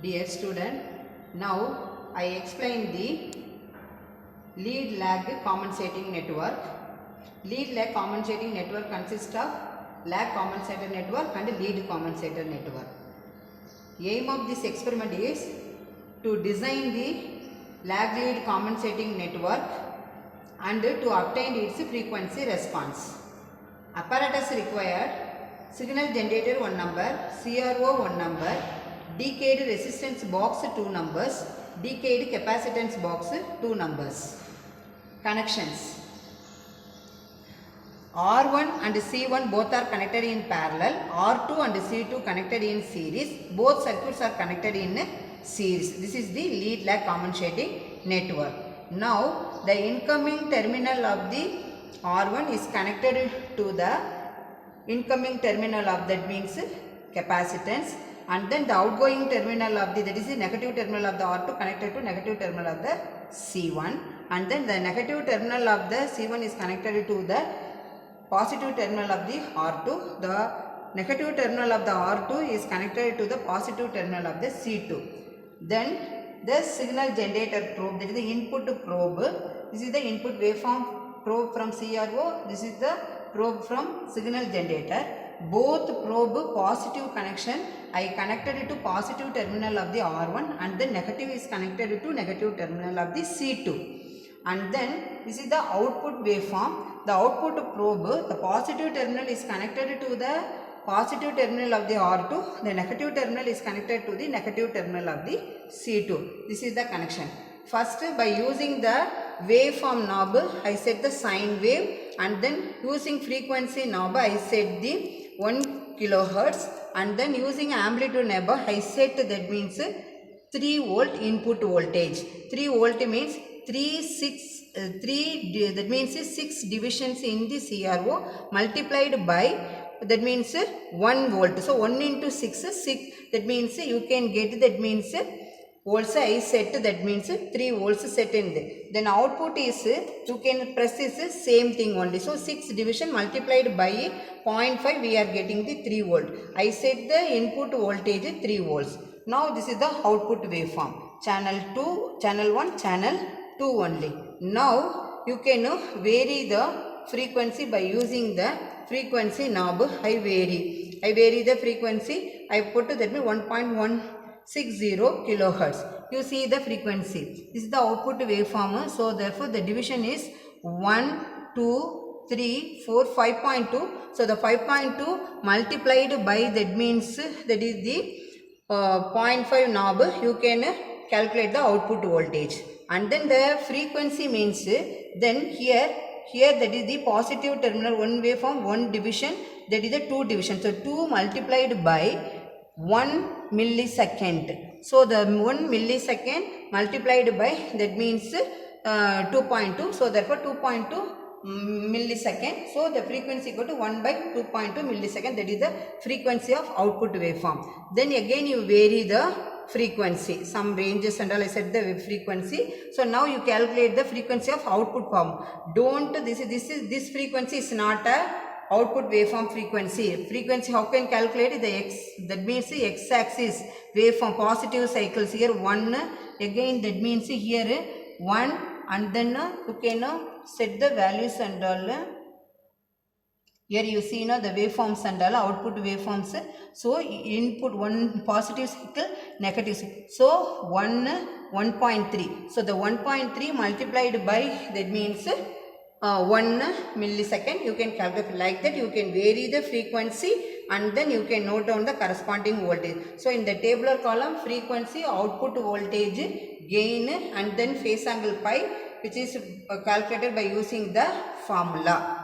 Dear student, now I explain the lead lag compensating network. Lead lag compensating network consists of lag compensator network and lead compensator network. Aim of this experiment is to design the lag lead compensating network and to obtain its frequency response. Apparatus required: signal generator 1 number, CRO 1 number, decayed resistance box 2 numbers, decayed capacitance box 2 numbers. Connections: R1 and C1 both are connected in parallel, R2 and C2 connected in series, both circuits are connected in series. This is the lead lag compensating network. Now the incoming terminal of the R1 is connected to the incoming terminal of, that means capacitance, and then the outgoing terminal of the, that is the negative terminal of the R2 connected to negative terminal of the C1, and then the negative terminal of the C1 is connected to the positive terminal of the R2. The negative terminal of the R2 is connected to the positive terminal of the C2. Then the signal generator probe, that is the input probe. This is the input waveform probe from CRO. This is the probe from signal generator. Both probe positive connection. I connected it to positive terminal of the R1 and then negative is connected to negative terminal of the C2. And then this is the output waveform. The output probe, the positive terminal is connected to the positive terminal of the R2. The negative terminal is connected to the negative terminal of the C2. This is the connection. First, by using the waveform knob, I set the sine wave, and then using frequency knob, I set the 1 kilohertz, and then using amplitude knob, I set, that means 3 volt input voltage. 3 volt means 3 that means 6 divisions in the CRO multiplied by, that means 1 volt. So 1 into 6 is 6, that means you can get, that means volts I set, that means 3 volts set in there. Then output is, you can press this same thing only. So 6 division multiplied by 0.5, we are getting the 3 volt. I set the input voltage 3 volts. Now this is the output waveform. Channel 2, channel 1, channel 2 only. Now you can vary the frequency by using the frequency knob. I vary the frequency. I put, that means 1.160 kilohertz. You see the frequency. This is the output waveform. So therefore the division is 1, 2, 3, 4, 5.2. So the 5.2 multiplied by, that means that is the 0.5 knob, you can calculate the output voltage. And then the frequency means, then here that is the positive terminal, 1 waveform, 1 division, that is the 2 division. So 2 multiplied by 1 millisecond. So the 1 millisecond multiplied by, that means 2.2. So therefore 2.2 millisecond. So the frequency equal to 1 by 2.2 millisecond. That is the frequency of output waveform. Then again you vary the frequency, some ranges and all. I set the frequency. So now you calculate the frequency of output form. Don't, this frequency is not a output waveform frequency. Frequency how can calculate the x, that means the x axis waveform, positive cycles here 1, again that means here 1, and then you can set the values and all. Here you see now the waveforms and all, output waveforms. So input 1 positive cycle, negative cycle. So 1.3. So the 1.3 multiplied by, that means 1 millisecond. You can calculate like that. You can vary the frequency and then you can note down the corresponding voltage. So in the tabular column, frequency, output voltage, gain, and then phase angle pi, which is calculated by using the formula.